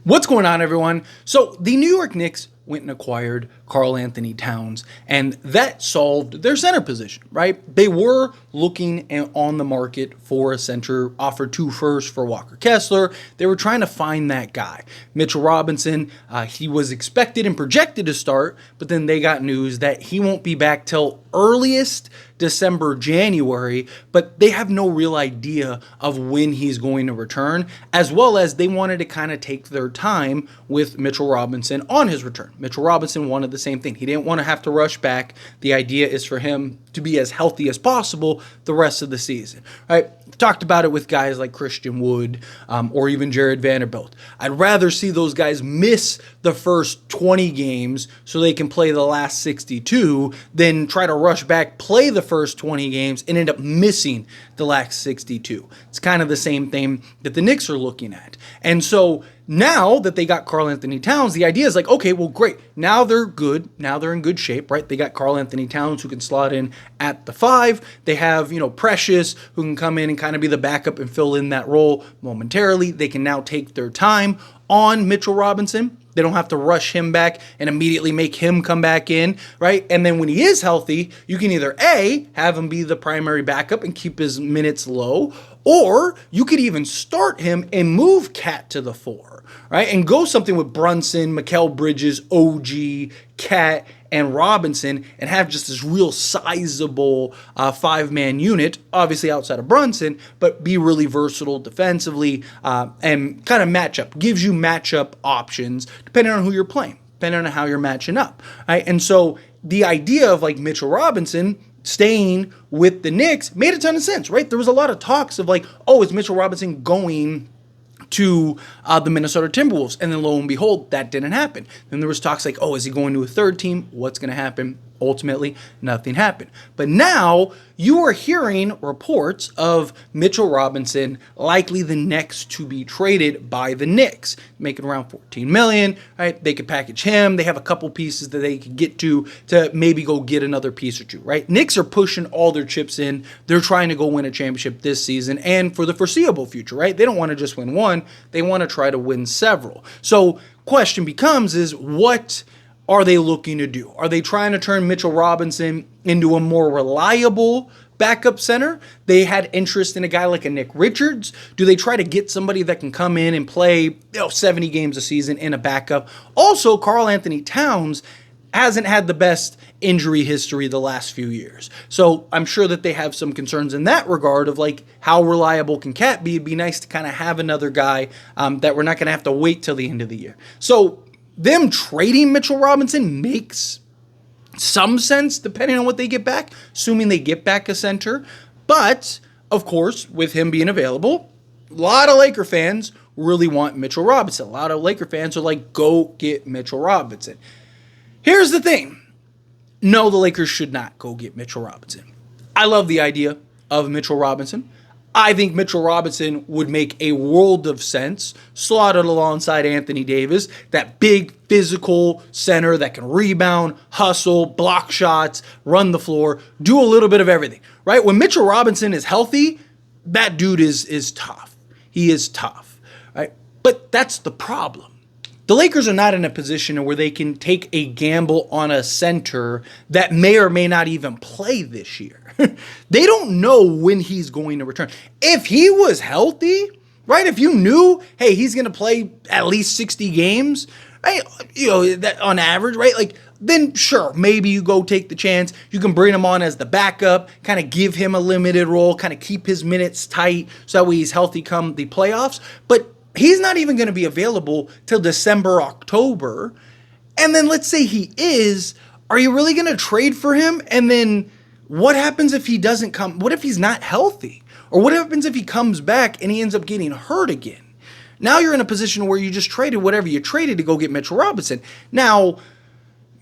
What's going on, everyone? So the New York Knicks went and acquired Karl Anthony Towns, and that solved their center position, right? They were looking on the market for a center, offered 2 firsts for Walker Kessler. They were trying to find that guy. Mitchell Robinson, he was expected and projected to start, but then they got news that he won't be back till earliest December, January, but they have no real idea of when he's going to return, as well as they wanted to kind of take their time with Mitchell Robinson on his return. Mitchell Robinson wanted the same thing. He didn't want to have to rush back. The idea is for him to be as healthy as possible the rest of the season, right? Talked about it with guys like Christian Wood or even Jared Vanderbilt. I'd rather see those guys miss the first 20 games so they can play the last 62 than try to rush back, play the first 20 games, and end up missing the last 62. It's kind of the same thing that the Knicks are looking at. And so now that they got Karl Anthony Towns, the idea is like, okay, well, great. Now they're good. Now they're in good shape, right? They got Karl Anthony Towns who can slot in at the 5. They have, Precious who can come in and kind of be the backup and fill in that role momentarily. They can now take their time on Mitchell Robinson. They don't have to rush him back and immediately make him come back in, right? And then when he is healthy, you can either A, have him be the primary backup and keep his minutes low, or you could even start him and move Cat to the 4, right? And go something with Brunson, Mikal Bridges, OG, Cat, and Robinson, and have just this real sizable 5-man unit, obviously outside of Brunson, but be really versatile defensively and kind of matchup. Gives you matchup options depending on who you're playing, depending on how you're matching up, right? And so the idea of like Mitchell Robinson staying with the Knicks made a ton of sense, right? There was a lot of talks of like, oh, is Mitchell Robinson going to the Minnesota Timberwolves? And then lo and behold, that didn't happen. Then there was talks like, oh, is he going to a third team? What's going to happen? Ultimately, nothing happened. But now you are hearing reports of Mitchell Robinson likely the next to be traded by the Knicks, making around $14 million, right? They could package him. They have a couple pieces that they could get to maybe go get another piece or two, right? Knicks are pushing all their chips in. They're trying to go win a championship this season and for the foreseeable future, right? They don't want to just win one. They want to try to win several. So question becomes is what are they looking to do? Are they trying to turn Mitchell Robinson into a more reliable backup center? They had interest in a guy like a Nick Richards. Do they try to get somebody that can come in and play 70 games a season in a backup? Also, Karl Anthony Towns hasn't had the best injury history the last few years. So I'm sure that they have some concerns in that regard of like how reliable can Cat be? It'd be nice to kind of have another guy that we're not going to have to wait till the end of the year. So them trading Mitchell Robinson makes some sense depending on what they get back, assuming they get back a center. But, of course, with him being available, a lot of Laker fans really want Mitchell Robinson. A lot of Laker fans are like, go get Mitchell Robinson. Here's the thing. No, the Lakers should not go get Mitchell Robinson. I love the idea of Mitchell Robinson. I think Mitchell Robinson would make a world of sense slotted alongside Anthony Davis, that big physical center that can rebound, hustle, block shots, run the floor, do a little bit of everything, right? When Mitchell Robinson is healthy, that dude is tough. He is tough, right? But that's the problem. The Lakers are not in a position where they can take a gamble on a center that may or may not even play this year. They don't know when he's going to return. If he was healthy, right? If you knew, hey, he's going to play at least 60 games, right? That on average, right? Like, then sure, maybe you go take the chance. You can bring him on as the backup, kind of give him a limited role, kind of keep his minutes tight so that way he's healthy come the playoffs. But he's not even going to be available till December, October. And then let's say he is, are you really going to trade for him? And then what happens if he doesn't come? What if he's not healthy? Or what happens if he comes back and he ends up getting hurt again? Now you're in a position where you just traded whatever you traded to go get Mitchell Robinson. Now,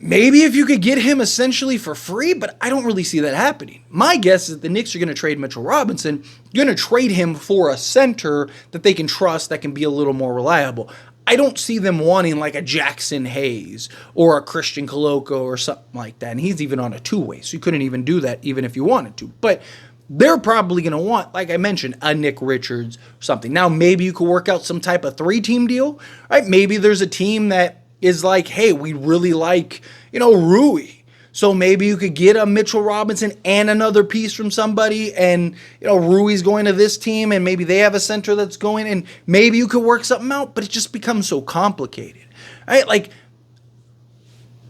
maybe if you could get him essentially for free, but I don't really see that happening. My guess is that the Knicks are going to trade Mitchell Robinson. You're going to trade him for a center that they can trust, that can be a little more reliable. I don't see them wanting like a Jackson Hayes or a Christian Koloko or something like that. And he's even on a 2-way, so you couldn't even do that even if you wanted to. But they're probably going to want, like I mentioned, a Nick Richards or something. Now, maybe you could work out some type of 3-team deal, right? Maybe there's a team that is like, hey, we really like, Rui. So maybe you could get a Mitchell Robinson and another piece from somebody, and Rui's going to this team, and maybe they have a center that's going, and maybe you could work something out, but it just becomes so complicated, right? Like,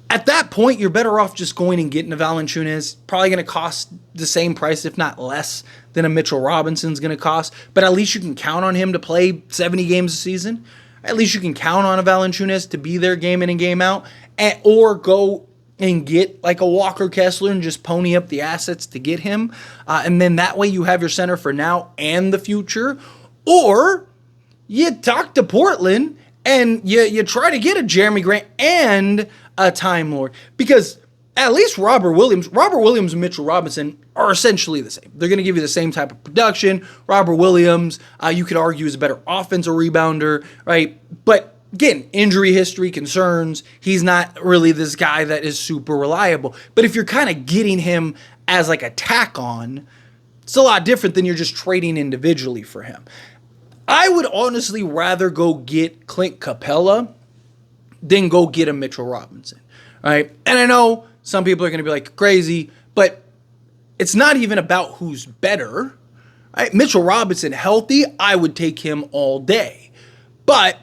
at that point, you're better off just going and getting a Valanciunas. Probably going to cost the same price, if not less, than a Mitchell Robinson's going to cost. But at least you can count on him to play 70 games a season. At least you can count on a Valanciunas to be there game in and game out. Or go and get like a Walker Kessler and just pony up the assets to get him. And then that way you have your center for now and the future. Or you talk to Portland and you try to get a Jeremy Grant and a Time Lord, because at least Robert Williams and Mitchell Robinson are essentially the same. They're going to give you the same type of production. Robert Williams, you could argue, is a better offensive rebounder, right? But again, injury history concerns. He's not really this guy that is super reliable. But if you're kind of getting him as like a tack on, it's a lot different than you're just trading individually for him. I would honestly rather go get Clint Capella than go get a Mitchell Robinson, right? And I know some people are going to be like crazy, but it's not even about who's better, right? Mitchell Robinson healthy, I would take him all day. But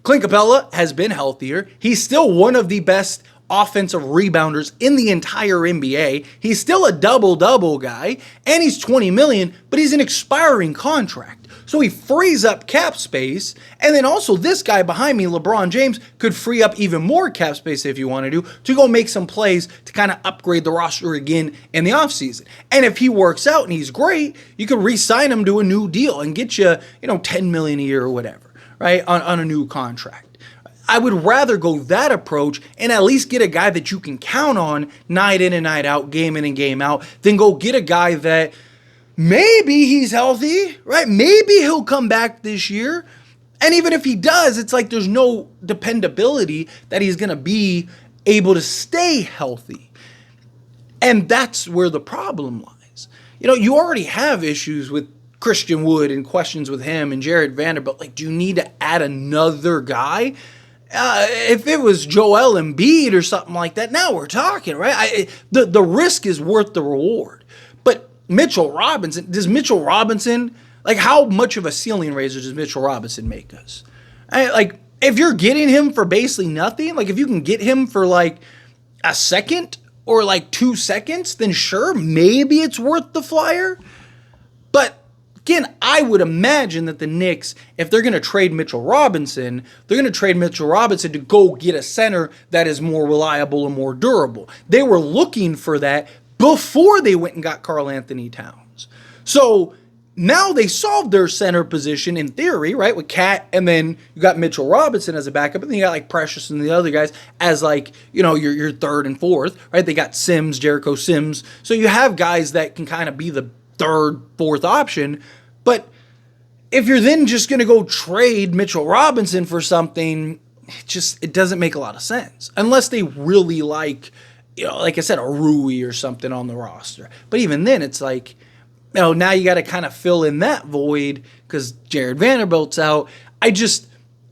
Clint Capella has been healthier. He's still one of the best offensive rebounders in the entire NBA. He's still a double-double guy, and he's $20 million, but he's an expiring contract. So he frees up cap space, and then also this guy behind me, LeBron James, could free up even more cap space if you want to go make some plays to kind of upgrade the roster again in the offseason. And if he works out and he's great, you could re-sign him to a new deal and get you, $10 million a year or whatever, right, on a new contract. I would rather go that approach and at least get a guy that you can count on night in and night out, game in and game out, than go get a guy that maybe he's healthy, right? Maybe he'll come back this year. And even if he does, it's like there's no dependability that he's going to be able to stay healthy. And that's where the problem lies. You already have issues with Christian Wood and questions with him and Jared Vanderbilt. Like, do you need to add another guy? If it was Joel Embiid or something like that, now we're talking, right? The risk is worth the reward. But Mitchell Robinson, like, how much of a ceiling raiser does Mitchell Robinson make us? Like, if you're getting him for basically nothing, like if you can get him for like a second or like 2 seconds, then sure, maybe it's worth the flyer. But again, I would imagine that the Knicks, if they're going to trade Mitchell Robinson, they're going to trade Mitchell Robinson to go get a center that is more reliable and more durable. They were looking for that before they went and got Karl Anthony Towns. So now they solved their center position in theory, right, with Cat, and then you got Mitchell Robinson as a backup, and then you got like Precious and the other guys as like, your third and fourth, right? They got Jericho Sims. So you have guys that can kind of be the third, fourth option. But if you're then just going to go trade Mitchell Robinson for something, it doesn't make a lot of sense. Unless they really like, like I said, a Rui or something on the roster. But even then, it's like, now you got to kind of fill in that void because Jared Vanderbilt's out.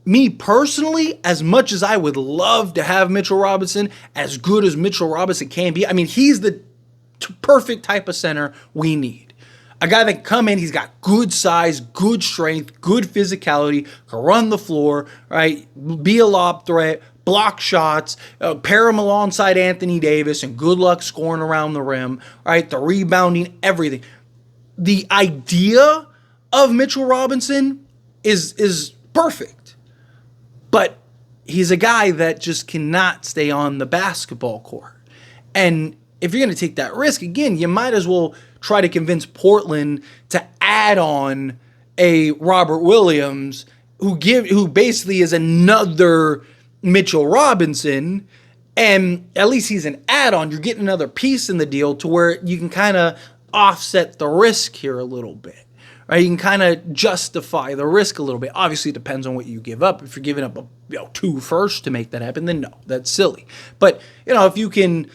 Me personally, as much as I would love to have Mitchell Robinson, as good as Mitchell Robinson can be, I mean, he's the perfect type of center we need. A guy that can come in, he's got good size, good strength, good physicality, can run the floor, right? Be a lob threat, block shots, pair him alongside Anthony Davis, and good luck scoring around the rim, right? The rebounding, everything. The idea of Mitchell Robinson is perfect, but he's a guy that just cannot stay on the basketball court. And if you're going to take that risk, again, you might as well try to convince Portland to add on a Robert Williams who basically is another Mitchell Robinson, and at least he's an add-on. You're getting another piece in the deal to where you can kind of offset the risk here a little bit, right? You can kind of justify the risk a little bit. Obviously, it depends on what you give up. If you're giving up 2 firsts to make that happen, then no, that's silly. But if you can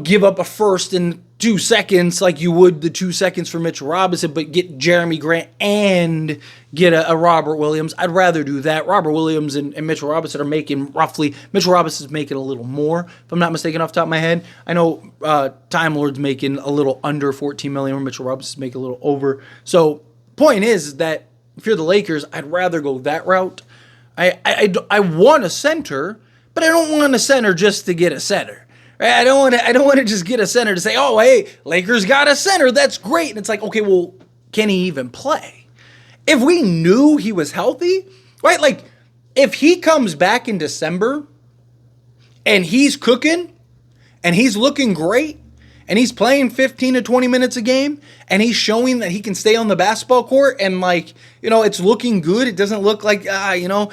give up a first and 2 seconds like you would the 2 seconds for Mitchell Robinson, but get Jeremy Grant and get a Robert Williams. I'd rather do that. Robert Williams and Mitchell Robinson are making roughly, Mitchell Robinson's making a little more, if I'm not mistaken, off the top of my head. I know Time Lord's making a little under $14 million, Mitchell Robinson's making a little over. So point is that if you're the Lakers, I'd rather go that route. I want a center, but I don't want a center just to get a center. I don't want to just get a center to say, oh, hey, Lakers got a center. That's great. And it's like, okay, well, can he even play? If we knew he was healthy, right? Like, if he comes back in December and he's cooking and he's looking great and he's playing 15 to 20 minutes a game and he's showing that he can stay on the basketball court and, like, you know, it's looking good. It doesn't look like, you know,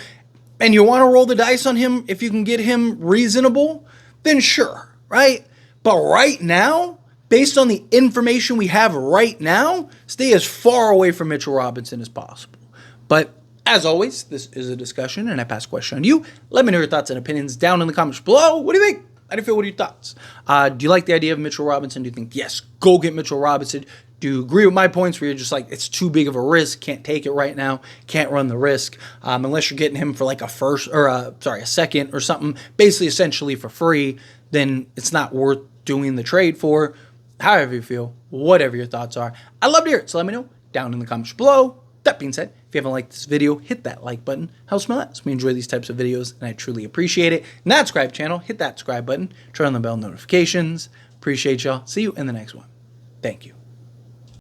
and you want to roll the dice on him if you can get him reasonable, then sure. Right? But right now, based on the information we have right now, stay as far away from Mitchell Robinson as possible. But as always, this is a discussion, and I pass a question on you. Let me know your thoughts and opinions down in the comments below. What do you think? How do you feel? What are your thoughts? Do you like the idea of Mitchell Robinson? Do you think, yes, go get Mitchell Robinson? Do you agree with my points where you're just like, it's too big of a risk, can't take it right now, can't run the risk, unless you're getting him for like a second or something, basically essentially for free, then it's not worth doing the trade for. However you feel, whatever your thoughts are. I'd love to hear it, so let me know down in the comments below. That being said, if you haven't liked this video, hit that like button. Helps me a lot. So we enjoy these types of videos, and I truly appreciate it. Not subscribe channel, hit that subscribe button. Turn on the bell notifications. Appreciate y'all. See you in the next one. Thank you.